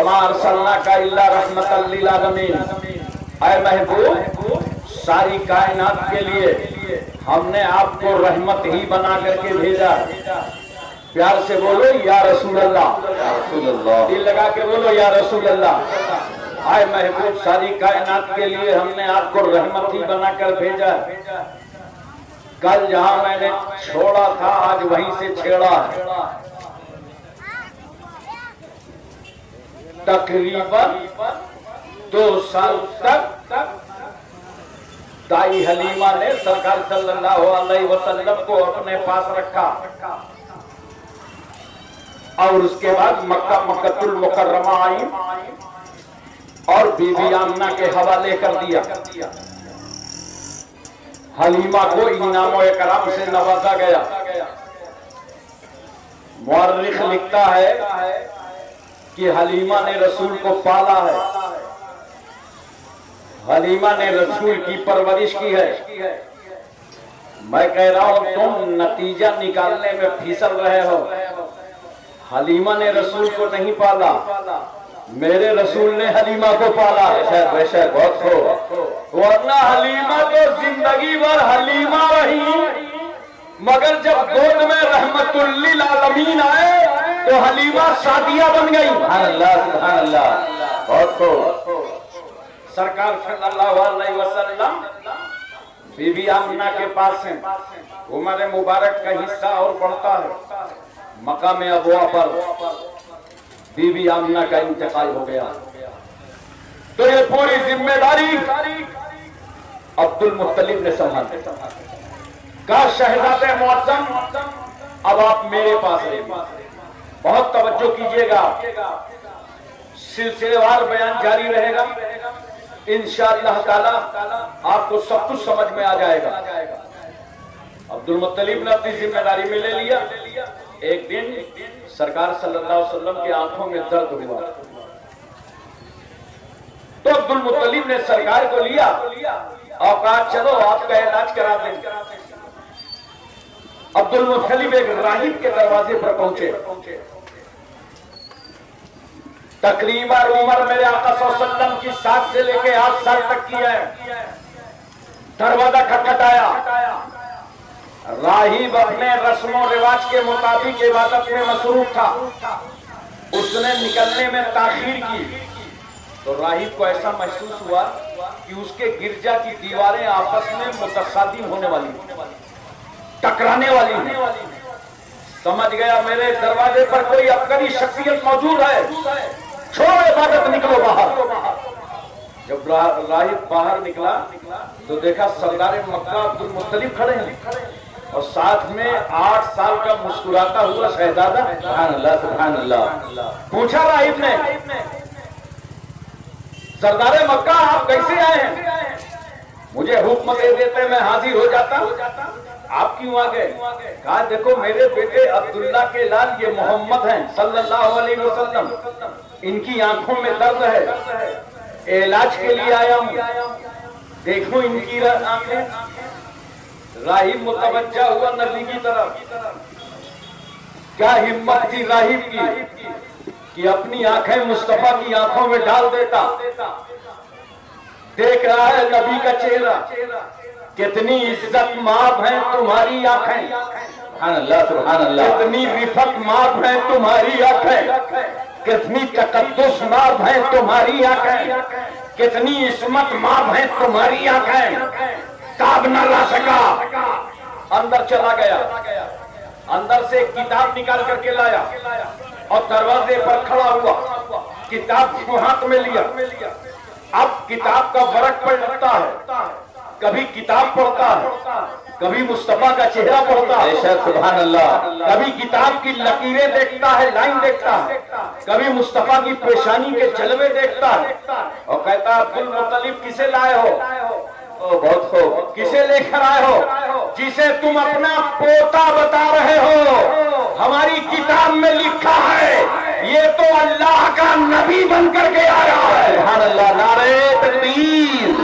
वमा अरसलनाका इल्ला रहमतल लिल आलमीन। ऐ महबूब, सारी कायनात के लिए हमने आपको रहमत ही बना करके भेजा। प्यार से बोलो या रसूल अल्लाह, दिल लगा के बोलो या रसूल अल्लाह। आए महबूब, सारी कायनात के लिए हमने आपको रहमत ही बनाकर भेजा। कल जहां मैंने छोड़ा था आज वहीं से छेड़ा है। तकरीबन 2 साल तक दाई हलीमा ने सरकार सल्लल्लाहु अलैहि वसल्लम को अपने पास रखा और उसके बाद मक्कातुल मुकर्रमा आई और बीबी आमना के हवाले कर दिया। हलीमा को इनाम और इकराम से नवाजा गया। मुअर्रिख लिखता है कि हलीमा ने रसूल को पाला है, हलीमा ने रसूल की परवरिश की है। मैं कह रहा हूं तुम नतीजा निकालने में फिसल रहे हो। हलीमा ने रसूल को नहीं पाला, मेरे रसूल ने हलीमा को पाला। बेशक बहुत हो, वरना हलीमा तो जिंदगी भर हलीमा रही, मगर जब गोद में रहमतुल लिल आलमीन आए तो हलीमा सादिया बन गई। सुभान अल्लाह, सुभान अल्लाह, बहुत हो। सरकार सल्लल्लाहु अलैहि वसल्लम बीबी आमना के पास हैं। उमर मुबारक का हिस्सा और बढ़ता है। मकाम अबवा पर बीबी आमना का इंतकाल हो गया तो ये पूरी जिम्मेदारी अब्दुल मुत्तलिब ने संभाली। कहा शहजादे मुअज्जम, अब आप मेरे पास रहिए। बहुत तवज्जो कीजिएगा, सिलसिलेवार बयान जारी रहेगा। इंशाअल्लाह ताला आपको सब कुछ समझ में आ जाएगा। अब्दुल मुत्तलिब ने अपनी जिम्मेदारी में ले लिया। एक दिन सरकार सल्लल्लाहु अलैहि वसल्लम की आंखों में दर्द हुआ तो अब्दुल मुत्तलिब ने सरकार को लिया और कहा चलो आपका इलाज करा दें। अब्दुल मुत्तलिब एक राहिब के दरवाजे पर पहुंचे। तकरीबन उम्र मेरे आका सल्लल्लाहु अलैहि वसल्लम की 7 से लेके 8 साल तक की है। दरवाजा खटखटाया। राहिब अपने रस्मों रिवाज के मुताबिक इबादत में मसरूफ था। उसने निकलने में ताखीर की तो राहिब को ऐसा महसूस हुआ कि उसके गिरजा की दीवारें आपस में मुतसादिम होने वाली, टकराने वाली हैं। समझ गया मेरे दरवाजे पर कोई अबकारी शख्सियत मौजूद है, छोड़ो इबादत, निकलो बाहर। जब राहिब बाहर निकला तो देखा सरदार मक्का अब्दुल मुत्तलिब खड़े हैं और साथ में 8 साल का मुस्कुराता हुआ शहजादा। सुभान अल्लाह, सुभान अल्लाह। पूछा राहिब ने, सरदार मक्का आप कैसे आए हैं? मुझे हुक्म दे देते मैं हाजिर हो जाता, आप क्यों आ गए? कहा देखो मेरे बेटे अब्दुल्ला के लाल ये मोहम्मद हैं सल्लल्लाहु अलैहि वसल्लम, इनकी आंखों में दर्द है, इलाज के लिए आया हूं, देखो इनकी आंखें। राहिब मुतवज्जा हुआ नबी की तरफ। क्या हिम्मत थी राहिब की कि अपनी आंखें मुस्तफा की आंखों में डाल देता। देख रहा है नबी का चेहरा, कितनी इज्जत माफ है तुम्हारी आंखें, सुभान अल्लाह, सुभान अल्लाह। कितनी रिफत माफ है तुम्हारी आंखें, कितनी तकद्दुस माफ है तुम्हारी आंखें, कितनी इस्मत माफ है तुम्हारी आंखें। ताब न ला सका, अंदर चला गया। अंदर से एक किताब निकाल करके लाया और दरवाजे पर खड़ा हुआ, किताब को हाथ में लिया। अब किताब का फर्क पड़ता है, कभी किताब पढ़ता है, कभी मुस्तफा का चेहरा पढ़ता है, सुभान अल्लाह। कभी किताब की लकीरें देखता है, लाइन देखता है, कभी मुस्तफा की पेशानी के जलवे देखता है और कहता है अब्दुल मुत्तलिब किसे लाए हो? बहुत हो। किसे लेकर आए हो? जिसे तुम अपना पोता बता रहे हो। हमारी किताब में लिखा है ये तो अल्लाह का नबी बनकर के आया है। सुभान अल्लाह, नारे तकबीर,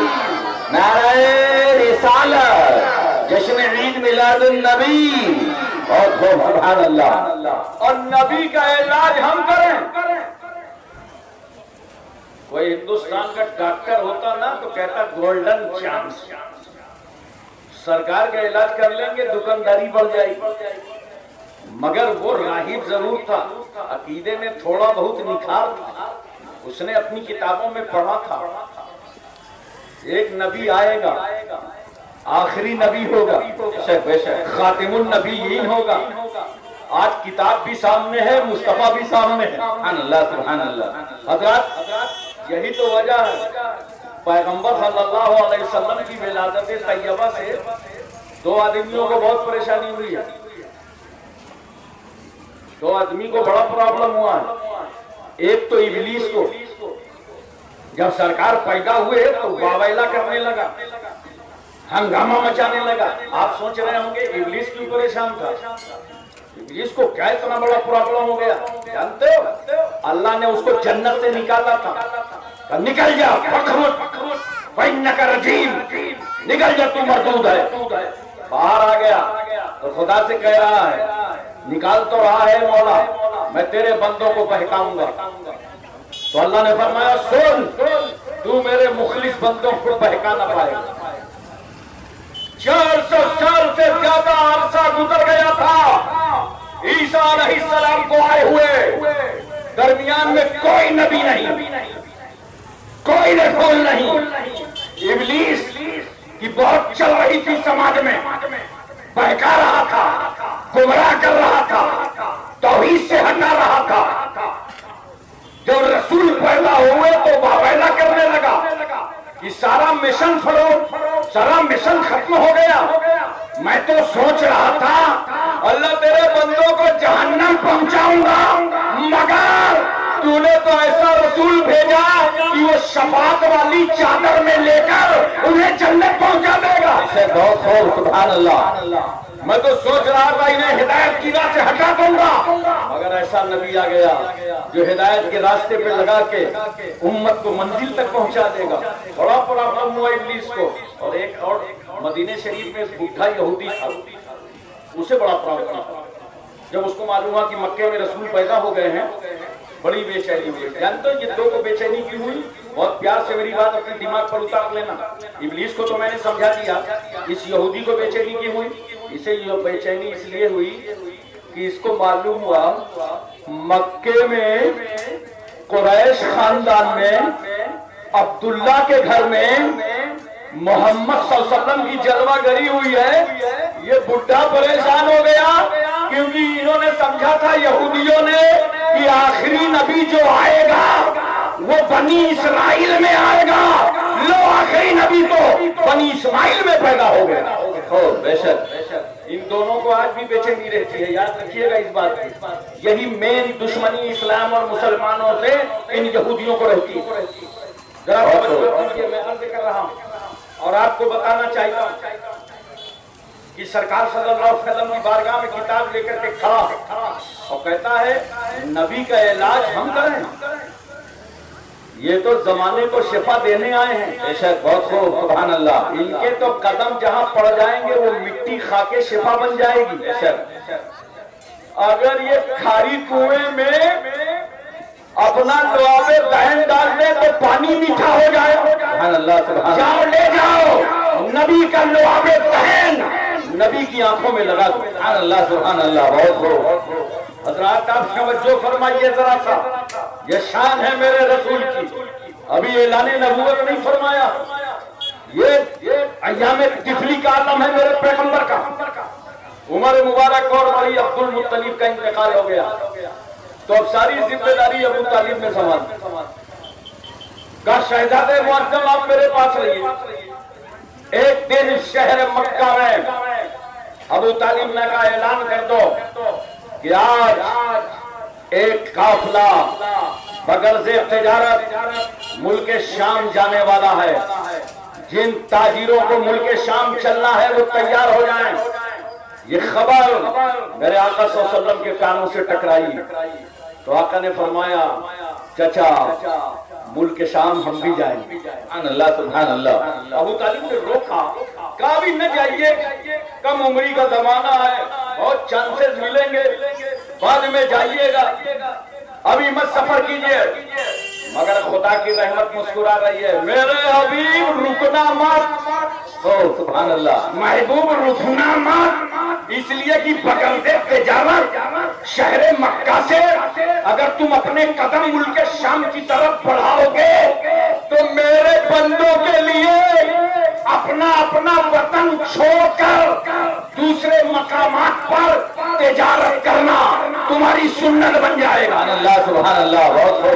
नारे रिसालत, जश्न ईद मिलादुन नबी। और सुभान अल्लाह। और नबी का इलाज हम करें, कोई हिंदुस्तान का डॉक्टर होता ना तो कहता गोल्डन चांस, सरकार का इलाज कर लेंगे, दुकानदारी बढ़ जाएगी। मगर वो राहिब जरूर था, अकीदे में थोड़ा बहुत निखार था, उसने अपनी किताबों में पढ़ा था एक नबी आएगा, आखिरी नबी होगा, खातिमुन नबीयीन होगा। आज किताब भी सामने है, मुस्तफा भी सामने है। सुभान अल्लाह, सुभान अल्लाह। हज़रत यही तो वजह है पैगंबर सल्लल्लाहु अलैहि वसल्लम की विलादत तैयबा से दो आदमियों को बहुत परेशानी हुई है, दो आदमी को बड़ा प्रॉब्लम हुआ है। एक तो इब्लीस को, जब सरकार पैदा हुए तो वावैला करने लगा, हंगामा मचाने लगा। आप सोच रहे होंगे इब्लीस क्यों परेशान था, इब्लीस को क्या इतना बड़ा प्रॉब्लम हो गया जानते हो? अल्लाह ने उसको जन्नत से निकाला था, निकल जा रजीम, निकल जा तू मरदूद है। बाहर आ गया तो खुदा से कह रहा है निकाल तो रहा है मौला, मैं तेरे बंदों को बहकाऊंगा। तो अल्लाह ने फरमाया सुन, तू मेरे मुखलिस बंदों को बहका ना पाएगा। 400 साल से ज्यादा अरसा गुजर गया था ईसा अलैहिस्सलाम को आए हुए, दरमियान में कोई नबी नहीं, कोई रसूल नहीं। इब्लीस की बहुत चल रही थी समाज में, बहका रहा था, गुमराह कर रहा था, तौहीद से हटा रहा था। जब रसूल पैदा हुए तो वावैला करने लगा कि सारा मिशन फरोग, सारा मिशन खत्म हो गया। मैं तो सोच रहा था अल्लाह तेरे बंदों को जहन्नम पहुंचाऊंगा, मगर तूने तो ऐसा रसूल भेजा कि वो शफाअत वाली चादर में लेकर उन्हें जन्नत पहुंचा देगा। सुभान अल्लाह। मैं तो सोच रहा था इन्हें हिदायत की राह से हटा दूंगा, मगर ऐसा नबी आ गया जो हिदायत के रास्ते पे लगा के उम्मत को मंजिल तक पहुंचा देगा। बड़ा प्रॉब्लम हुआ इब्लीस को। और एक और मदीने शरीफ में बुढ़ा यहूदी था, उसे बड़ा प्रॉब्लम था। जब उसको मालूम हुआ कि मक्के में रसूल पैदा हो गए हैं, बड़ी बेचैनी हुई। जानते हो ये दो को बेचैनी क्यों हुई? बहुत प्यार से मेरी बात अपने दिमाग पर उतार लेना। इब्लीस को तो मैंने समझा दिया, इस यहूदी को बेचैनी क्यों हुई? इसे बेचैनी इसलिए हुई कि इसको मालूम हुआ मक्के में कुरैश खानदान में अब्दुल्ला के घर में मोहम्मद सल्लल्लाहु अलैहि वसल्लम की जलवागरी हुई है। ये बुढ़ा परेशान हो गया क्योंकि इन्होंने समझा था यहूदियों ने कि आखिरी नबी जो आएगा वो बनी इस्राइल में आएगा। लो आखिरी नबी तो बनी इस्माइल में पैदा हो गया। हो बेशक इन दोनों को आज भी बेचैनी रहती है, याद रखिएगा इस बात की। यही मेन दुश्मनी इस्लाम और मुसलमानों से इन यहूदियों को रहती है। जरा मैं अर्ज कर रहा हूँ और आपको बताना चाहता हूँ कि सरकार सल्लल्लाहु अलैहि वसल्लम की बारगाह में किताब लेकर के खड़ा और कहता है नबी का इलाज हम करें। ये तो जमाने को शिफा देने आए हैं। बेशक बहुत खूब, सुभान अल्लाह। इनके तो कदम जहां पड़ जाएंगे वो मिट्टी खा के शिफा बन जाएगी। बेशक अगर ये खारी कुएं में अपना लुआबे दहन डाल दे तो पानी मीठा हो जाए। सुभान अल्लाह, सुभान। जाओ ले जाओ नबी का लुआबे दहन नबी की आंखों में लगा दो। सुभान अल्लाह, सुभान अल्लाह। बहुत खूब हज़रात, आप तवज्जो फरमाइए जरा सा, ये शान है मेरे रसूल की। अभी ऐलाने नबूवत नहीं फरमाया, ये अय्याम तिफली का आलम है मेरे पैगंबर का। उमर मुबारक और बड़ी अब्दुल मुत्तलिब का इंतकाल हो गया तो अब सारी जिम्मेदारी अबू तालिब ने संभाल का। शहजादे मुअज्जम आप मेरे पास रहिए। एक दिन शहर मक्का में अबू तालिब ने कहा ऐलान कर दो कि आज एक काफिला बगल से तिजारत मुल्क शाम जाने वाला है। जिन ताजिरों को मुल्क शाम चलना है वो तैयार हो जाएं। ये खबर मेरे आका सल्लल्लाहु अलैहि वसल्लम के कानों से टकराई तो आका ने फरमाया चचा मुल्क शाम हम भी जाएंगे। सुभान अल्लाह, सुभान अल्लाह। अबू तालिब ने रोका, कहा भी न जाइए, कम उम्री का जमाना है, बहुत चांसेस मिलेंगे, बाद में जाइएगा, अभी मत सफर कीजिए। मगर खुदा खुदा की रहमत मुस्कुरा रही है। मेरे हबीब रुकना मत। ओ सुभान अल्लाह। महबूब रुकना मत, इसलिए कि बगरदे तिजारत शहरे मक्का से अगर तुम अपने कदम मुल्क शाम की तरफ बढ़ाओगे तो मेरे बंदों के लिए अपना अपना वतन छोड़कर दूसरे मकामात पर तिजारत करना तुम्हारी सुन्नत बन जाएगा। अल्लाह सुभान अल्लाह। बहुत हो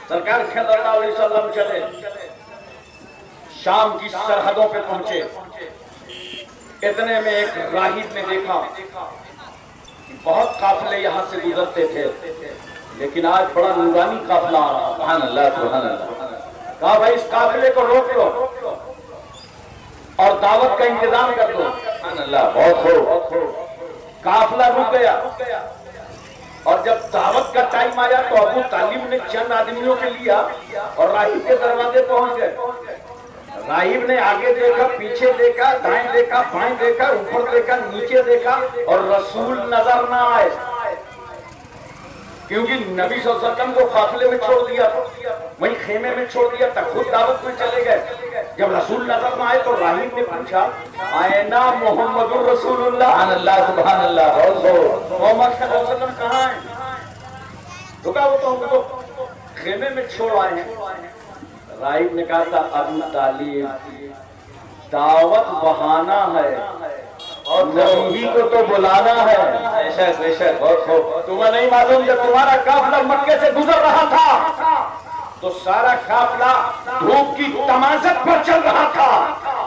सरकार सल्लल्लाहु अलैहि वसल्लम चले, शाम की सरहदों पे पहुंचे। इतने में एक राहिब ने देखा कि बहुत काफिले यहां से गुजरते थे, लेकिन आज बड़ा नूरानी काफिला आ रहा। सुभान अल्लाह सुभान अल्लाह। कहा भाई इस काफिले को रोक लो और दावत का इंतजाम कर दो। सुभान अल्लाह। बहुत हो काफिला रुक गया और जब दावत का टाइम आया तो अबू तालिब ने चंद आदमियों के लिया और राहिब के दरवाजे पहुंच गए। राहिब ने आगे देखा, पीछे देखा, दाएं देखा, बाएं देखा, ऊपर देखा, नीचे देखा और रसूल नजर ना आए, क्योंकि नबी सल्लल्लाहु अलैहि वसल्लम को काफिले में छोड़ दिया, वहीं खेमे में छोड़ दिया, तब खुद दावत में चले गए। जब रसूल नजर में आए तो राहिब ने पूछा आयना मोहम्मदुर रसूलुल्लाह। अल्लाह सुभान अल्लाह। मोहम्मद सल्लल्लाहु अलैहि वसल्लम कहाँ हैं? रुका वो तो हमको खेमे में छोड़ आए हैं। राहिब ने कहा था अबू तालिब दावत बहाना है और नबी को तो बुलाना है। बेशक बेशक। बहुत तुम्हें नहीं मालूम जब तुम्हारा काफिला मक्के से गुजर रहा था तो सारा काफिला धूप की तमाज़त पर चल रहा था,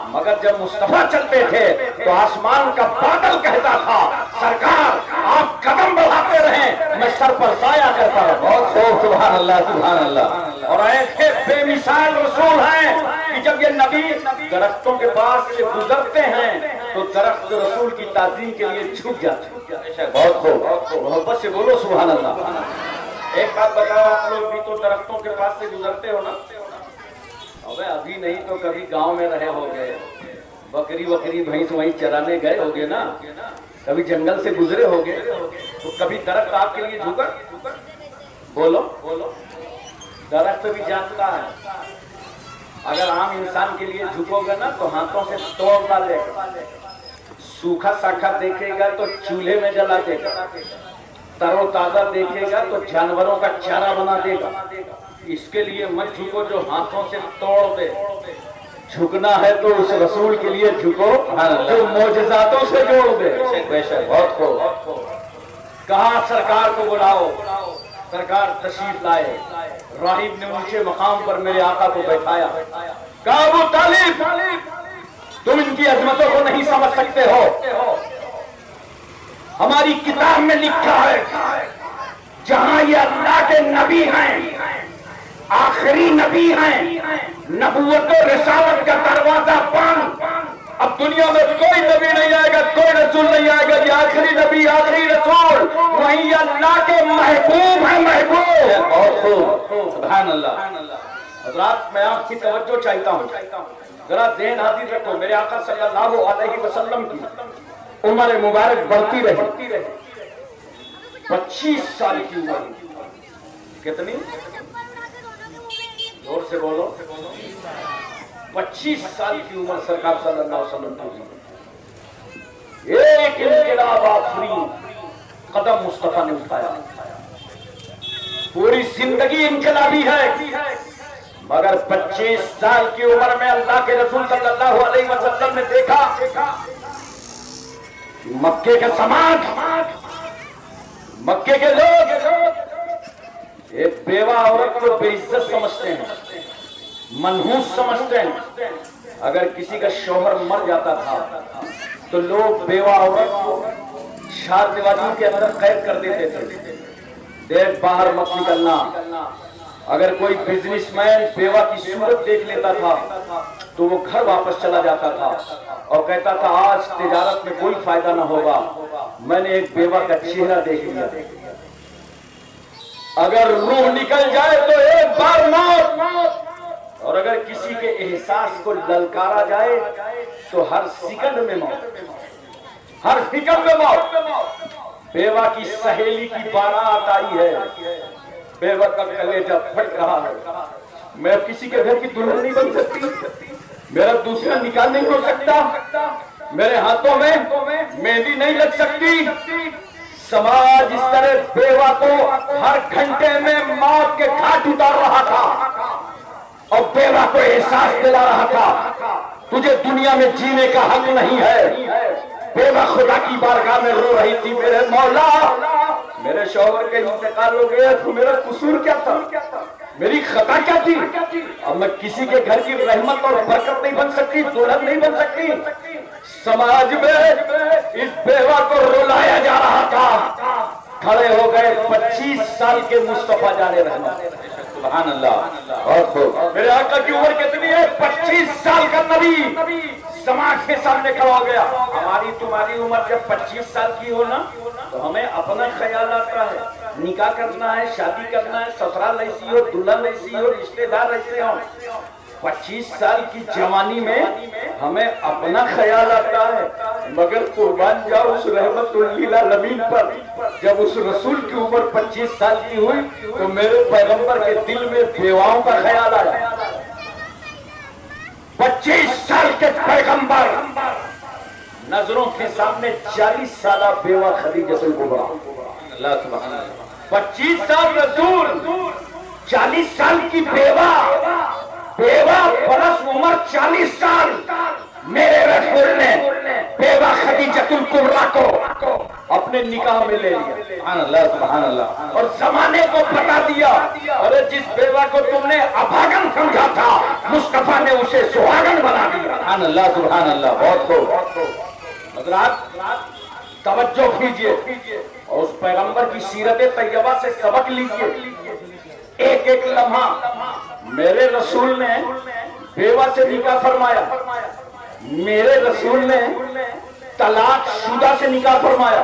मगर जब मुस्तफा चलते थे तो आसमान का बादल कहता था सरकार आप कदम बढ़ाते रहें, मैं सर पर साया करता रहा। बहुत सुभान अल्लाह सुभान अल्लाह। और ऐसे बेमिसाल रसूल हैं कि जब ये नबी दरख्तों के पास से गुजरते हैं तो दरख्त रसूल की ताज़ीम के लिए झुक जाते। बहुत मोहब्बत से बोलो सुभान अल्लाह। एक बात बताओ, आप लोग भी तो दरख्तों के पास से गुजरते हो ना? अबे अभी नहीं तो कभी गांव में रहे होगे, बकरी वकरी भैंस वहीं चराने गए होगे ना, कभी जंगल से गुजरे होगे, तो कभी दरख्त आपके लिए झुका? बोलो बोलो। दरख्त भी जानता है अगर आम इंसान के लिए झुकोगे ना तो हाथों से तोड़ डालेगा, सूखा साखा देखेगा तो चूल्हे में जला देगा, तरोताजा देखेगा तो जानवरों का चारा बना देगा। इसके लिए मत झुको जो हाथों से तोड़ दे। झुकना है तो उस रसूल के लिए झुको जो मोजज़ातों से जोड़ दे। बेशक। बहुत को कहा सरकार को बुलाओ, सरकार तशरीफ लाए। राहिब ने ऊंचे मकाम पर मेरे आका को बैठाया। कहा अबू तालिब तुम इनकी अजमतों को नहीं समझ सकते हो, हमारी किताब में लिखा है जहां ये अल्लाह के नबी हैं, आखिरी नबी हैं, नबूवत और रिसालत का दरवाजा बंद, अब दुनिया में कोई नबी नहीं आएगा, कोई रसूल नहीं आएगा, ये आखिरी नबी आखिरी रसूल वही अल्लाह के महबूब है। महबूब। और सुभान अल्लाह। हज़रात मैं आपकी तवज्जो चाहता हूँ, जरा ज़हन हाजिर रखो। मेरे आका सल्लल्लाहु अलैहि वसल्लम की उम्र मुबारक बढ़ती रही। 25 साल की उम्र। कितनी? जोर से बोलो। 25 साल की उम्र सरकार सल्लल्लाहु अलैहि वसल्लम की। एक इनकलाब आफरीन कदम मुस्तफा ने उठाया। पूरी जिंदगी इनकलाबी है, मगर 25 साल की उम्र में अल्लाह के रसूल सल्लल्लाहु अलैहि वसल्लम ने देखा मक्के के समाज, मक्के के लोग एक बेवा औरत को बेइज्जत समझते हैं, मनहूस समझते हैं। अगर किसी का शौहर मर जाता था तो लोग बेवा औरत को 4 दीवारों के अंदर कैद कर देते थे, देख बाहर मत निकलना। अगर कोई बिजनेसमैन बेवा की सूरत देख लेता था तो वो घर वापस चला जाता था और कहता था आज तिजारत में कोई फायदा ना होगा, मैंने एक बेवा का चेहरा देख लिया। अगर रूह निकल जाए तो एक बार मौत, और अगर किसी के एहसास को ललकारा जाए तो हर सेकंड में मौत, हर सेकंड में मौत। बेवा की सहेली की बारात आई है, बेवा का कलेजा फट रहा है। मैं अब किसी के घर की दुल्हन नहीं बन सकती, मेरा दूसरा निकाह नहीं हो सकता, मेरे हाथों में मेहंदी नहीं लग सकती। समाज इस तरह बेवा को हर घंटे में मौत के घाट उतार रहा था और बेवा को एहसास दिला रहा था तुझे दुनिया में जीने का हक नहीं है। बेवा खुदा की बारगाह में रो रही थी, मेरे मौला मेरे शौहर के इंतकाल हो गया तो मेरा कसूर क्या था, मेरी खता क्या थी। अब मैं किसी के घर की रहमत और बरकत नहीं बन सकती, दुल्हन नहीं बन सकती। समाज में इस बेवा को रुलाया जा रहा था। खड़े हो गए 25 साल के मुस्तफा जाने रहमत, सुभान अल्लाह। और मेरे आका की उम्र कितनी है? 25 साल का नबी समाज के सामने खड़ा हो गया। हमारी तुम्हारी उम्र जब 25 साल की हो ना तो हमें अपना ख्याल आता है, निकाह करना है, शादी करना है, ससुराल ऐसी हो, दुल्हन ऐसी हो, रिश्तेदार ऐसे हो। 25 साल की जवानी में हमें अपना ख्याल आता है, मगर कुर्बान जाओ उस रहमतुल लिल आलमीन पर। जब उस रसूल की उम्र 25 साल की हुई तो मेरे पैगंबर के दिल में बेवाओं का ख्याल आया। 25 साल के पैगंबर नजरों के सामने 40 साल बेवा खदीजतुल कुबरा। अल्लाह सुभान अल्लाह। 25 साल रसूल, 40 साल की बेवा बरस उम्र 40 साल। मेरे रसूल ने बेवा खदीजतुल कुबरा को अपने निकाह में ले लिया, सुभान अल्लाह सुभान अल्लाह। और जमाने को बता दिया, अरे जिस बेवा को तुमने अभागन समझा था मुस्तफा ने उसे सुहागन बना दिया, सुभान अल्लाह सुभान अल्लाह। बहुत खूब हज़रात, तवज्जो कीजिए और उस पैगंबर की सीरत तैयबा से सबक लीजिए। एक एक लम्हा मेरे रसूल ने बेवा से निकाह फरमाया, मेरे रसूल ने तलाक शुदा से निकाह फरमाया,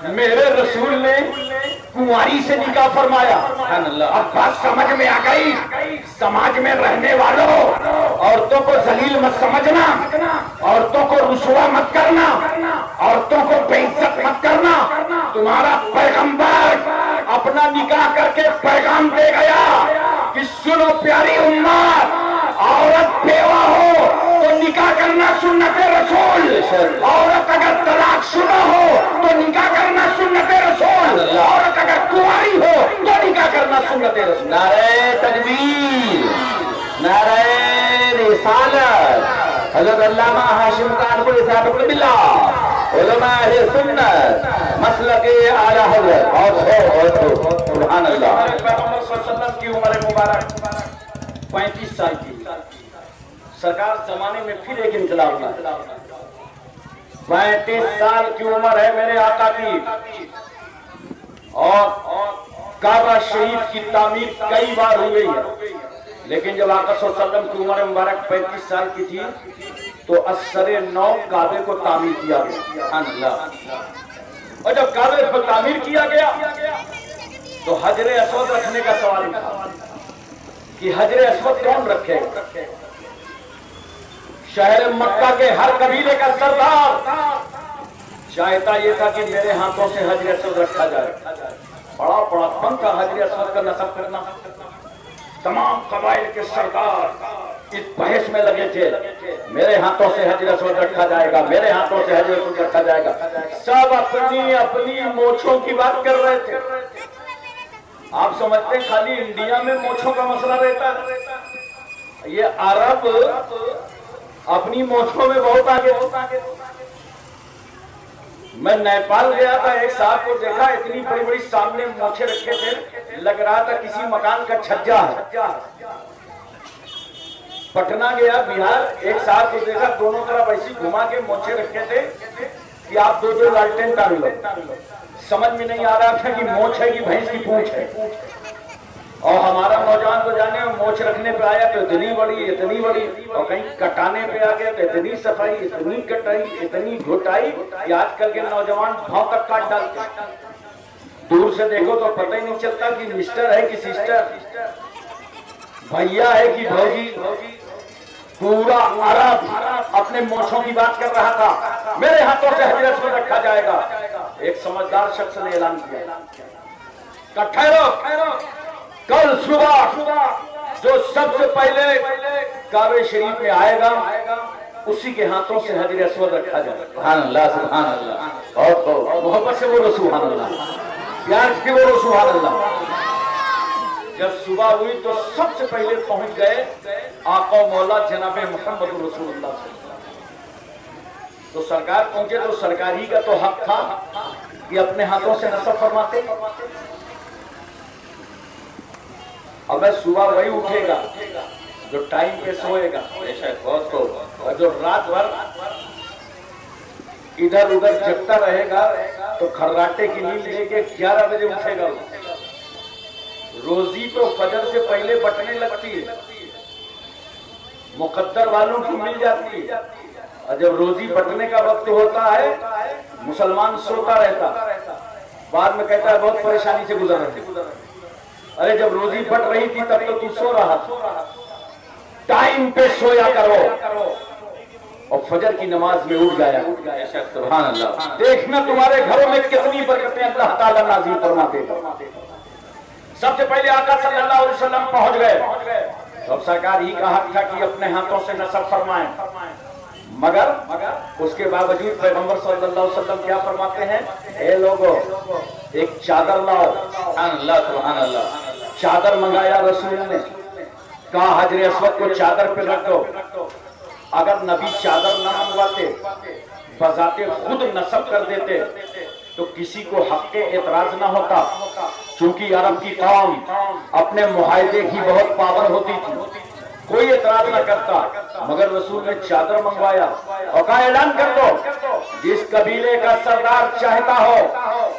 मेरे रसूल ने कुंवारी से निकाह फरमाया। अब बात समझ में आ गई। समाज में रहने वालों, औरतों को जलील मत समझना, औरतों को रुसवा मत करना, औरतों को बेइज्जत मत करना। तुम्हारा पैगंबर अपना निकाह करके पैगाम दे गया कि सुनो प्यारी उम्मत, औरत बेवा हो तो निकाह करना सुन्नत रसूल, औरत अगर तलाक शुदा हो तो निकाह करना सुन्नत रसूल, औरत अगर कुंवारी हो तो निकाह करना सुन्नत रसूल। नारे तकबीर, नारे रिसालत। हज़रत अल्लामा हाशिम कानपुरी साहब बिल्लाह उलमा सुन्नत मसलके आला हज़रत। और सुभान अल्लाह। पैगंबर सल्लल्लाहु अलैहि वसल्लम की उम्र मुबारक 35 साल की। सरकार जमाने में फिर एक इंकलाब लाया। 35 साल की उम्र है मेरे आका की और काबा शरीफ की तामीर कई बार हुई है, लेकिन जब आका सल्लल्लाहु अलैहि वसल्लम की उम्र मुबारक 35 साल की थी तो असरे 9 काबे को तामीर किया गया। और जब काबे को तामीर किया गया तो हजरे अस्वद रखने का सवाल उठा कि हजरे अस्वद कौन रखेगा। शहर मक्का के हर कबीले का सरदार चाहता यह था कि मेरे हाथों से हजरे अस्वद रखा जाए। बड़ा बड़ा फन था हजरे अस्वद का नस्ब करना। तमाम कबाइल के सरदार इस बहस में लगे थे, मेरे हाथों से हजरे अस्वद रखा जाएगा, मेरे हाथों से हजरे अस्वद रखा जाएगा। सब अपनी अपनी मोछों की बात कर रहे थे। आप समझते हैं खाली इंडिया में मोछों का मसला रहता है? ये अरब अपनी मोछों में बहुत आगे होता है। मैं नेपाल गया था, एक साहब को देखा, इतनी बड़ी बड़ी सामने मोछे रखे थे, लग रहा था किसी मकान का छज्जा है। पटना गया बिहार, एक साहब को देखा, दोनों तरफ ऐसी घुमा के मोछे रखे थे कि आप दो दो लालटेन टांग लो। समझ में नहीं आ रहा था कि मोछ है कि भैंस की पूंछ है। और हमारा नौजवान तो जाने मोछ रखने पे आया तो इतनी बड़ी, और कहीं कटाने पे आ गया तो इतनी सफाई, इतनी कटाई, इतनी घुटाई कि आजकल के नौजवान भाव तक काट डालते। दूर से देखो तो पता ही नहीं चलता कि मिस्टर है कि सिस्टर, भैया है कि भौजी। पूरा अरब अपने मोछों की बात कर रहा था। मेरे हाथों से हजरे अस्वद रखा जाएगा। एक समझदार शख्स ने ऐलान किया, ठहरो, कल सुबह जो सबसे पहले काबे शरीफ में आएगा उसी के हाथों से हजर अस्वद रखा जाए। सुभान अल्लाह, सुभान अल्लाह। और मोहब्बत से बोलो सुभान अल्लाह, प्यार से बोलो सुभान अल्लाह। जब सुबह हुई तो सबसे पहले पहुंच गए आका मौला जनाबे मोहम्मद रसूलुल्लाह। तो सरकार पहुंचे तो सरकार ही का तो हक था कि अपने हाथों से नसब फरमाते। अब सुबह वही उठेगा जो टाइम पे सोएगा, और जो रात भर इधर उधर जगता रहेगा तो खर्राटे की नींद लेके 11 बजे उठेगा। रोजी तो फजर से पहले बटने लगती है, मुकद्दर वालों की मिल जाती है, और जब रोजी बटने का वक्त होता है मुसलमान सोता रहता, बाद में कहता है बहुत परेशानी से गुजर रहे। अरे जब रोजी बट रही थी तब तो तू सो रहा। टाइम पे सोया करो और फजर की नमाज में उठ जाया। सुभान अल्लाह। देखना तुम्हारे घरों में कितनी बरकतें अल्लाह ताला नाज़िल फरमा देगा। सबसे पहले आका सल्लल्लाहु अलैहि वसल्लम पहुंच गए तो सरकार ही का हक था कि अपने हाथों से नसब फरमाएं, मगर उसके बावजूद पैगंबर सल्लल्लाहु अलैहि वसल्लम क्या फरमाते हैं, ए लोगों एक चादर लाओ। सुभान अल्लाह, सुभान अल्लाह। चादर मंगाया रसूल ने, कहा हजर अस्वद को चादर पे रख दो। अगर नबी चादर न मंगवाते, बजाते खुद नसब कर देते तो किसी को हक के एतराज न होता, क्योंकि अरब की कौम अपने मुआहदे की बहुत पावर होती थी, कोई एतराज न करता। मगर रसूल ने चादर मंगवाया और कहा ऐलान कर दो जिस कबीले का सरदार चाहता हो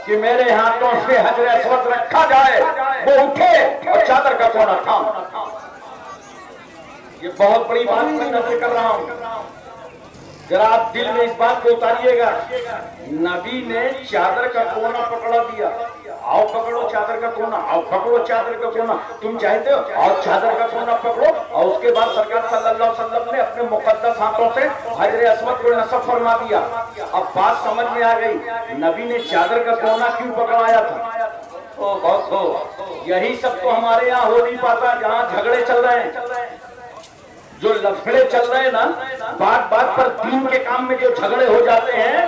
कि मेरे हाथों से हजर अस्वद रखा जाए वो उठे और चादर का कोना थाम। ये बहुत बड़ी बात मैं नजर कर रहा हूं, जरा आप दिल में इस बात को उतारिएगा। नबी ने चादर का कोना पकड़ा दिया, आओ पकड़ो चादर का कोना, आओ पकड़ो चादर का कोना, तुम चाहते हो आओ चादर का कोना पकड़ो। और उसके बाद सरकार सल्लल्लाहु अलैहि वसल्लम ने अपने मुकद्दस हाथों से हजर अस्वद को नसब फरमा दिया। अब बात समझ में आ गई, नबी ने चादर का कोना क्यों पकड़ाया था। यही सब तो हमारे यहाँ हो नहीं पाता, जहाँ झगड़े चल रहे हैं, जो लफड़े चल रहे हैं ना, बात बात पर दीन के काम में जो झगड़े हो जाते हैं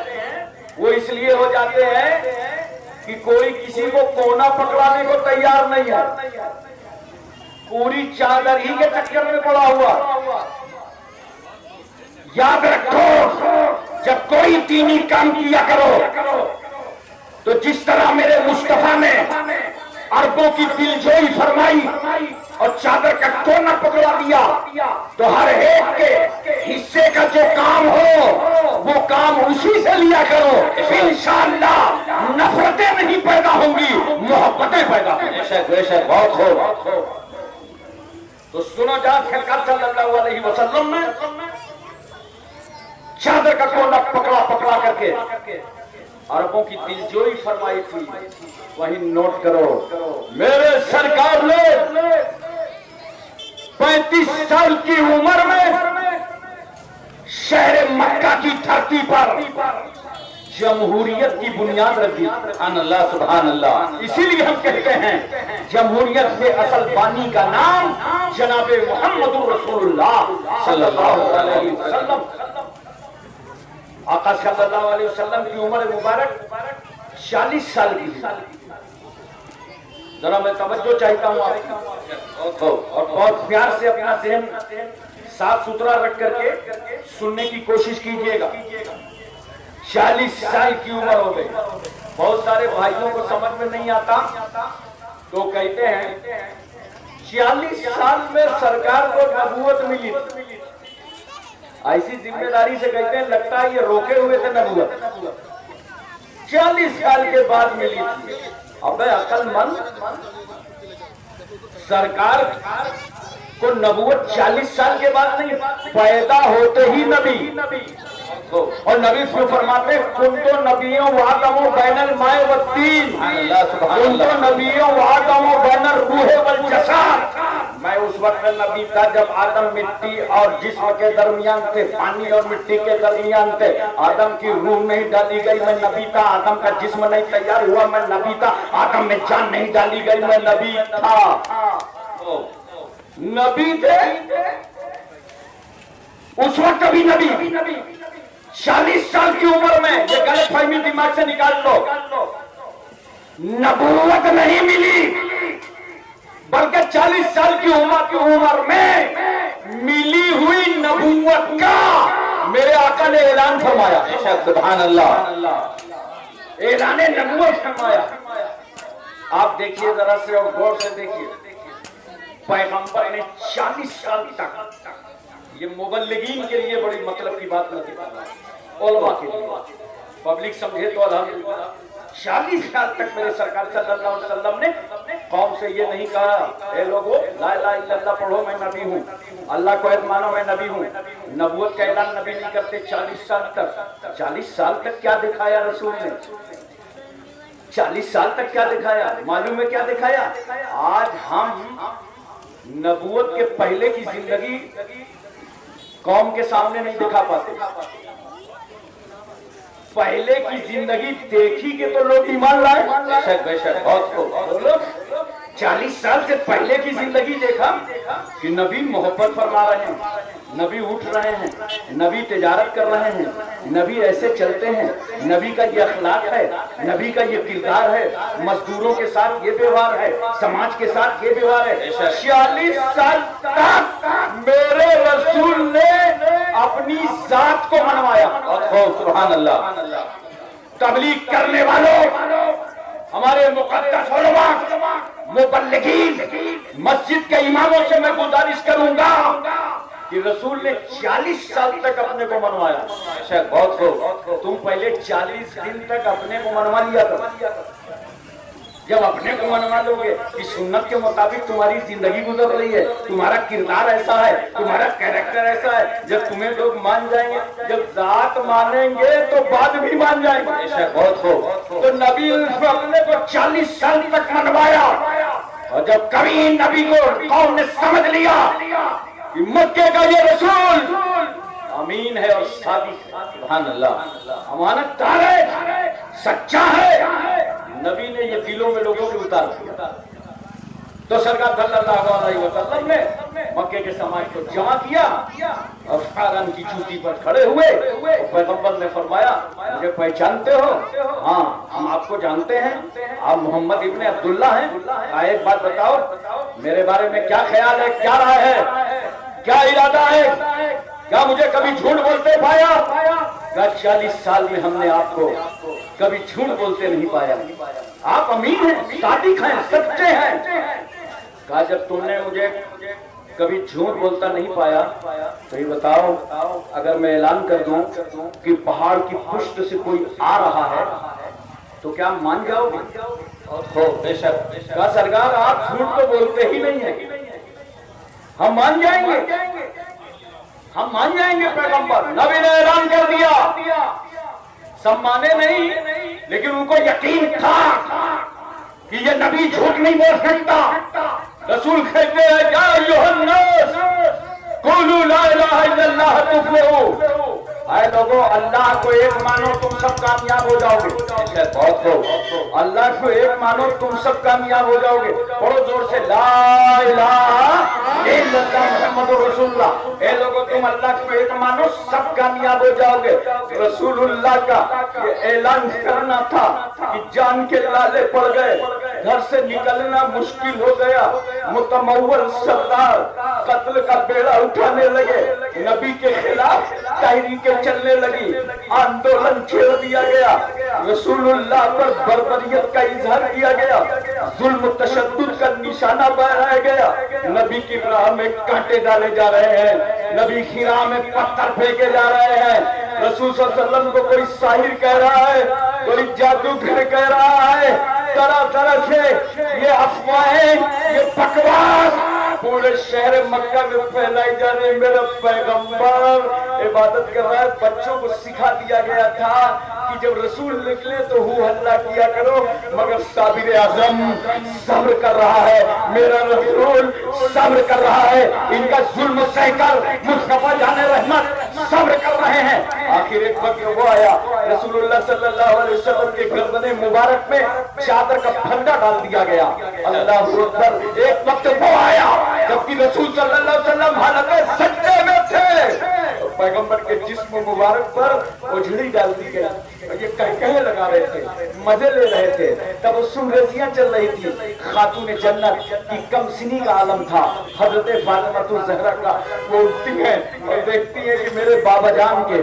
वो इसलिए हो जाते हैं कि कोई किसी को कोना पकड़ाने को तैयार नहीं है, पूरी चादर ही के चक्कर में पड़ा हुआ। याद रखो जब कोई दीनी काम किया करो तो जिस तरह मेरे मुस्तफा ने अरबों की दिलजोई फरमाई और चादर का कोना पकड़ा दिया, तो हर एक के हिस्से का जो काम हो वो काम उसी से लिया करो। इंशाअल्लाह नफरतें नहीं पैदा होंगी, मोहब्बतें पैदा होंगी। बहुत हो तो सुनो, जहां सरकार सल्लल्लाहु अलैहि वसल्लम ने चादर का कोना पकड़ा करके अरबों की दिलजोई फरमाई थी, वही नोट करो। मेरे सरकार ने 35 साल की उम्र में शहर मक्का की धरती पर जमहूरियत की बुनियाद रखी। सुभान अल्लाह, सुभान अल्लाह। इसीलिए हम कहते हैं जमहूरियत के असल बानी का नाम जनाबे मोहम्मद रसूलुल्लाह सल्लल्लाहु अलैहि वसल्लम। आका सल्लल्लाहु अलैहि वसल्लम की उम्र मुबारक 40 साल की। जरा मैं तवज्जो चाहता हूँ आपकी, और बहुत प्यार से अपना ज़हन साफ सुथरा रख करके सुनने की कोशिश कीजिएगा। 40 साल की उम्र हो गई। बहुत सारे भाइयों को समझ में नहीं आता तो कहते हैं 40 साल में सरकार को नबूवत मिली। ऐसी जिम्मेदारी से कहते हैं लगता है ये रोके हुए थे नबूवत, 40 साल के बाद मिली थी। अबे अक्लमंद, सरकार को नबूवत 40 साल के बाद नहीं, पैदा होते ही नबी। और नबी फरमाते कुंतो नबियों वादमो बैनल माए व तीन, कुंतो नबियों वादमो बैनल रूहे वल जसाद। मैं उस वक्त नबी था जब आदम मिट्टी और जिस्म के दरमियान थे, पानी और मिट्टी के दरमियान थे। आदम की रूह नहीं डाली गई, मैं नबी था। आदम का जिस्म नहीं तैयार हुआ, मैं नबी था। आदम में जान नहीं डाली गई, मैं नबी था। नबी थे उस वक्त कभी नबी 40 साल की उम्र में, ये गलत फहमी दिमाग से निकाल लो, नबूवत नहीं मिली, बल्कि 40 साल की उम्र में मिली हुई नबूवत का मेरे आका ने ऐलान फरमाया। सुभान अल्लाह, ऐलान नबूवत फरमाया। आप देखिए जरा से और गौर से देखिए, पैगंबर ने 40 साल तक, ये मुबल्लिगीन के लिए बड़ी मतलब की बात नहीं कर रहा, उलमा के लिए, पब्लिक समझे तो अल्हम्दुलिल्लाह। 40 साल तक मेरे सरकार सल्लल्लाहु अलैहि वसल्लम ने कौम से ये नहीं कहा, ए लोगों ला इलाहा इल्लल्लाह पढ़ो मैं नबी हूँ, अल्लाह को एक मानो मैं नबी हूँ। नबूवत का ऐलान नबी नहीं करते 40 साल तक। 40 साल तक क्या दिखाया रसूल ने? 40 साल तक क्या दिखाया? मालूम है क्या दिखाया? आज हम नबूवत के पहले की जिंदगी कौम के सामने नहीं दिखा पाते। पहले की जिंदगी देखी के तो लोग ईमान लाए, बेशक बहुत 40 साल से पहले की जिंदगी देखा कि नबी मोहब्बत फरमा रहे हैं, नबी उठ रहे हैं, नबी तिजारत कर रहे हैं, नबी ऐसे चलते हैं, नबी का ये अखलाक है, नबी का ये किरदार है, मजदूरों के साथ ये व्यवहार है, समाज के साथ ये व्यवहार है। 40 साल तक मेरे रसूल ने अपनी जात को मनवाया। सुभान अल्लाह। तबलीग करने वालों, हमारे मुकद्दस उलमा, मुबल्लिगीन, मस्जिद के इमामों से मैं गुजारिश करूंगा कि रसूल ने 40 साल तक अपने को मनवाया। शायद बहुत हो, तुम पहले 40 दिन तक अपने को मनवा लिया करो। जब अपने को मनवा लोगे कि सुन्नत के मुताबिक तुम्हारी जिंदगी गुजर रही है, तुम्हारा किरदार ऐसा है, तुम्हारा कैरेक्टर ऐसा है, जब तुम्हें लोग मान जाएंगे, जब जात मानेंगे तो बाद भी मान जाएंगे। शायद बहुत हो, तो नबी अपने को 40 साल तक मनवाया। और जब कभी नबी को कौम ने समझ लिया कि मक्के का ये रसूल अमीन है और सादिक, सुभान अल्लाह, अमानतदार है, सच्चा है, नबी ने ये दिलों में लोगों के उतार दिया। तो सरकार सल्लल्लाहु अलैहि वसल्लम ने मक्के के समाज को जमा किया और फारन की चूटी पर खड़े हुए। पैगंबर ने फरमाया, मुझे पहचानते हो? हाँ, हम आपको जानते हैं, आप मोहम्मद इब्ने अब्दुल्ला हैं। एक बात बताओ, मेरे बारे में क्या ख्याल है, क्या राय है, क्या इरादा है? क्या मुझे कभी झूठ बोलते पाया? 40 साल में हमने आपको कभी झूठ बोलते नहीं पाया। आप अमीन हैं, सादिक हैं, सच्चे हैं। कहा जब तुमने मुझे कभी झूठ बोलता नहीं पाया तो ये बताओ, अगर मैं ऐलान कर दूं कि पहाड़ की पुष्ट से कोई आ रहा है तो क्या मान जाओगे? बेशक। कहा सरकार आप झूठ तो बोलते ही नहीं है, हम मान जाएंगे, हम मान जाएंगे। पैगंबर नबी ने ऐलान कर दिया। सब माने नहीं, लेकिन उनको यकीन था कि ये नबी झूठ नहीं बोल सकता। रसूल कहते हैं, या अय्युहन्नास कुलू ला इलाहा इल्लल्लाह तुफ्लिहू। आए लोगों, अल्लाह को एक मानो तुम सब कामयाब हो जाओगे। बहुत हो, अल्लाह को एक मानो तुम सब कामयाब हो जाओगे। बड़ो जोर से ला इलाहा इल्लल्लाह मुहम्मदुर रसूलुल्लाह। ए लोगों, तुम अल्लाह को एक मानो सब कामयाब हो जाओगे। रसूलुल्लाह का ये ऐलान करना था कि जान के लाले पड़ गए, घर से निकलना मुश्किल हो गया। मुतमव्वल सरदार कत्ल का बेड़ा उठाने लगे, नबी के खिलाफ तहरीकें चलने लगी, आंदोलन छेड़ दिया गया, रसूलुल्लाह पर बर्बरियत का इजहार किया गया, जुल्म तशद्दुद का निशाना बनाया गया। नबी की राह में कांटे डाले जा रहे हैं, नबी की राह में पत्थर फेंके जा रहे हैं। रसूल सल्लल्लाहु अलैहि वसल्लम को कोई साहिर कह रहा है, कोई जादूगर कह रहा है, तरह तरह से ये अफवाहें, ये बकवास पूरे शहर मक्का में फैलाई जा रही। मेरा पैगंबर इबादत कर रहा है। बच्चों को सिखा दिया गया था कि जब रसूल निकले तो हु हल्ला किया करो, मगर साबिर आजम सब्र कर रहा है, मेरा रसूल सब्र कर रहा है, इनका जुल्म सहकर मुस्तफा जाने रहमत सब्र कर रहे हैं। आखिर एक वक्त वो आया, रसूलुल्लाह सल्लल्लाहु अलैहि वसल्लम के गर्दन मुबारक में चादर का फंदा डाल दिया गया। अल्लाह अकबर। एक वक्त वो आया जबकि रसूल सल्लल्लाहु अलैहि वसल्लम हालत सजदे में थे, पैगंबर के जिस्म मुबारक पर उजड़ी डाल दी गई। ये कहने लगा रहे थे, मजे ले रहे थे, तब सुमरजियां चल रही थी। खातून जन्नत की कमसिनी का आलम था, हजरत फातिमा ज़हरा का। वो उठती है और देखती है कि मेरे बाबा जान के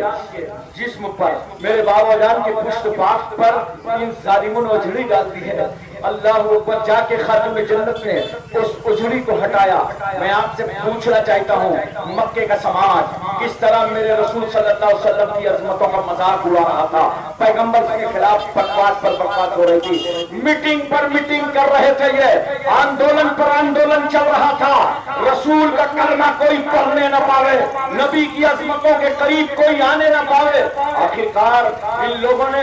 जिस्म पर, मेरे बाबा जान के पुष्ट पाक पर इन जालिमों ने उजड़ी डाल दी है। अल्लाह ऊपर जाके खातून जन्नत ने उस उजड़ी को हटाया। मैं आपसे पूछना चाहता हूँ, मक्के का समाज किस तरह मेरे रसूल सल्लल्लाहु अलैहि वसल्लम की अजमतों का मजाक उड़ा रहा था, पैगंबर के खिलाफ बकवास पर बकवास हो रही थी, मीटिंग पर मीटिंग कर रहे थे, ये आंदोलन पर आंदोलन चल रहा था। रसूल का कलमा कोई पढ़ने न पावे, नबी की अजमतों के करीब कोई आने न पावे। आखिरकार इन लोगों ने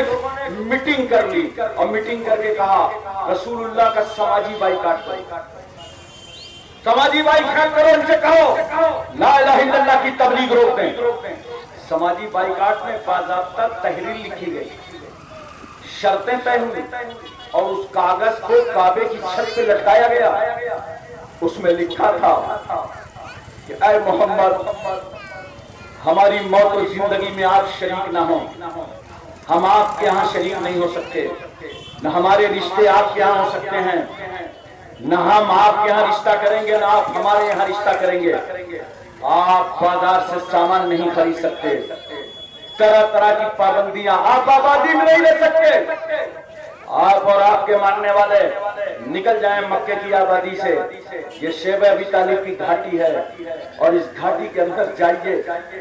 मीटिंग कर ली और मीटिंग करके कहा रसूलुल्लाह का समाजी बाइकाट करो, समाजी बाइकाट करो, इनसे कहो ला इलाहा इल्लल्लाह की तबलीग रोक दें। समाजी बाइकाट में बाज़ाब्ता तहरीर लिखी गई, शर्तें तय हुई और उस कागज को काबे की छत पे लटकाया गया। उसमें लिखा था कि ऐ मोहम्मद, हमारी मौत और जिंदगी में आप शरीक ना हो, हम आपके यहाँ शरीक नहीं हो सकते, न हमारे रिश्ते आपके यहाँ हो सकते हैं, न हम आपके यहाँ रिश्ता करेंगे, न आप हमारे यहाँ रिश्ता करेंगे। आप बाजार से सामान नहीं खरीद सकते, तरह तरह की पाबंदियां, आप आबादी में नहीं रह सकते। आप और आपके मानने वाले निकल जाएं मक्के की आबादी से। ये शेब अबी तालिब की घाटी है और इस घाटी के अंदर जाइए,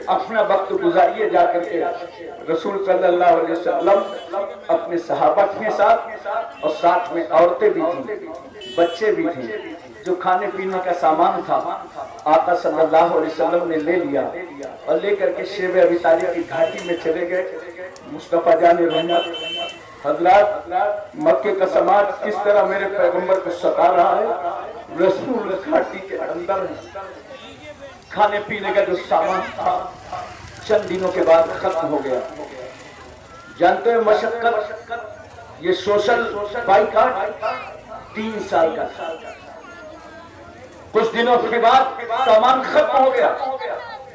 अपना वक्त गुजारिए जाकर के। रसूल सल्लल्लाहु अलैहि वसल्लम अपने सहाबा के साथ और साथ में औरतें भी थी, बच्चे भी थे। जो खाने पीने का सामान था आका सल्लल्लाहु अलैहि वसल्लम ने ले लिया और लेकर के शेब अबी तालिब की घाटी में चले गए। मुस्तफा जाने रहमत हजरात, मक्के का समाज किस तरह मेरे पैगंबर को सता रहा है। रसूल घाटी के अंदर खाने पीने का जो सामान था चंद दिनों के बाद खत्म हो गया। जानते हैं मशक्कत, ये सोशल बाइकाट 3 साल का था। कुछ दिनों के बाद सामान खत्म हो गया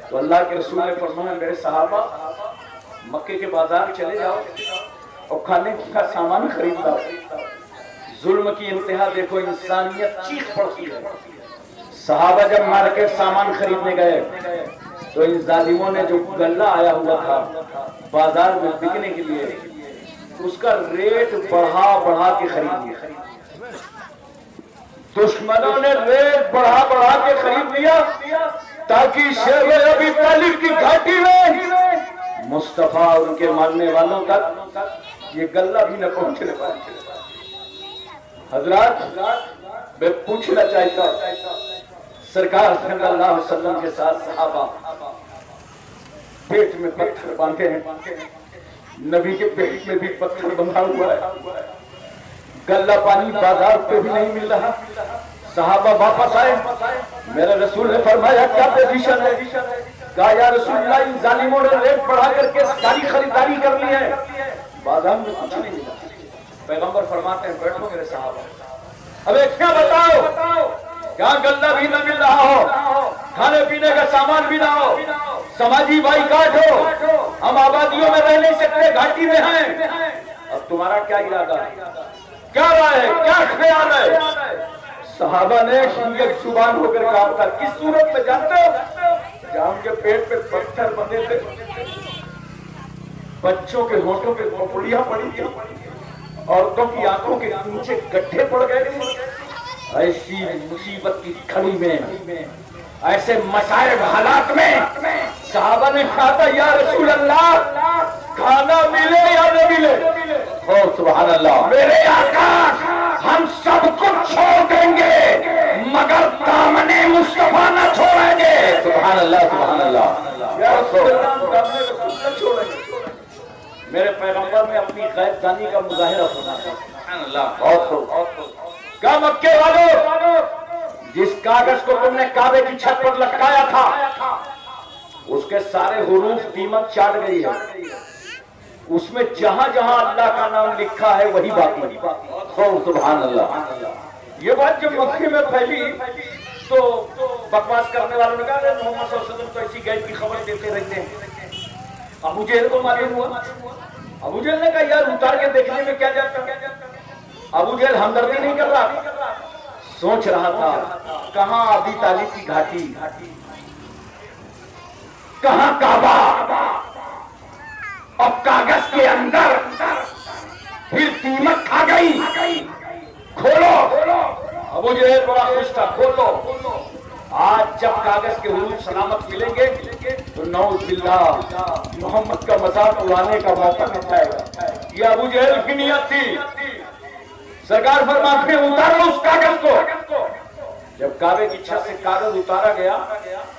तो अल्लाह के रसूल ने फरमाया, मेरे सहाबा मक्के के बाजार चले जाओ और खाने का सामान खरीद लाओ। जुल्म की इंतहा देखो, इंसानियत चीख पड़ती है। सहाबा जब मार्केट सामान खरीदने गए तो इन जालिमों ने जो गल्ला आया हुआ था बाजार में बिकने के लिए, उसका रेट बढ़ा बढ़ा के खरीद लिया। दुश्मनों ने रेट बढ़ा बढ़ा के खरीद लिया ताकि शेब अबी तालिब की घाटी में मुस्तफा और उनके मानने वालों तक ये गल्ला भी न पहुंचने पाए। हजरात, मैं पूछना चाहता सरकार सल्लल्लाहु अलैहि वसल्लम के साथ सहाबा पेट में पत्थर बांधे हैं, नबी के पेट में भी पत्थर बंधा हुआ है, गल्ला पानी बाजार पे भी नहीं मिल रहा। सहाबा वापस आए, मेरे रसूल ने फरमाया क्या पोजीशन है? कहा या रसूलल्लाह, इन जालिमों ने रेट बढ़ा करके सारी खरीदारी कर ली है, बाजार में कुछ नहीं मिला। पैगंबर फरमाते हैं बैठो मेरे सहाबा, अबे क्या बताओ, क्या गल्ला भी न मिल रहा हो, खाने पीने का सामान भी ना हो, समाजी बाइकाट हो, हम आबादियों में रह नहीं सकते, घाटी में हैं। अब तुम्हारा क्या इरादा है, क्या राय है, क्या ख्याल है? सहाबा ने एक जुबान होकर कहा था, किस सूरत में जानते हो? जहां उनके पेट पे पत्थर बंधे थे, बच्चों के होठों पे पपुड़ियां पड़ी थी, औरतों की आंखों के नीचे गड्ढे पड़ गए थे। ऐसी मुसीबत की घड़ी में, ऐसे मसाइब हालात में सहाबा ने कहा था या रसूल अल्लाह, खाना मिले या न मिले, ओ सुभान अल्लाह, मेरे आका हम सब कुछ छोड़ देंगे मगर दामने मुस्तफा न छोड़ेंगे। सुभान अल्लाह, सुभान अल्लाह, छोड़ेंगे। मेरे पैगंबर पैगंबर में अपनी गैबदानी का मुजाहिरा फरमाया। बहुत खूब। क्या मक्के वालों, जिस कागज को तुमने काबे की छत पर लटकाया था उसके सारे हुरूफ दीमक चाट गई है। उसमें जहां जहां अल्लाह का नाम लिखा है वही बाकी। सुभान अल्लाह। ये बात जब मक्के में फैली तो बकवास करने वालों ने कहा मोहम्मद सल्लल्लाहु अलैहि वसल्लम तो ऐसी गैब की खबर देते रहते हैं। अबू जहल को मालूम हुआ। अबू जहल ने कहा यार उतार के देखने में क्या जाता। अबू जहल हमदर्दी नहीं कर रहा, सोच रहा था कहां अबी तालिब की घाटी, कहां काबा, और कागज के अंदर फिर दीमक खा गई। खोलो। अबू जहल बड़ा खुश था, खोलो। आज जब कागज के हुरूफ सलामत मिलेंगे तो नौज बिल्लाह मोहम्मद का मजाक उड़ाने का मौका मिल जाएगा। ये अबू जहल की नियत थी। सरकार फरमाते हैं उतार लो उस कागज को। जब काबे की छत से कागज उतारा गया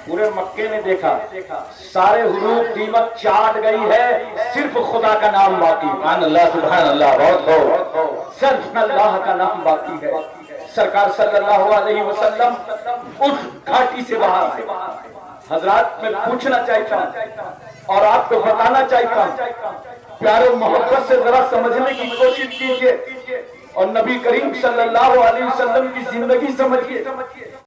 पूरे मक्के ने देखा सारे हुरूफ दीमक चाट गई है, सिर्फ खुदा का नाम बाकी। सुभान अल्लाह, सुभान अल्लाह। बहुत सिर्फ अल्लाह का नाम बाकी है। सरकार सल्लल्लाहु अलैहि वसल्लम उस घाटी से बाहर आए। हजरात मैं पूछना चाहता हूं और आपको बताना चाहता हूं, प्यारे मोहब्बत से जरा समझने की कोशिश कीजिए और नबी करीम सल्लल्लाहु अलैहि वसल्लम की जिंदगी समझिए।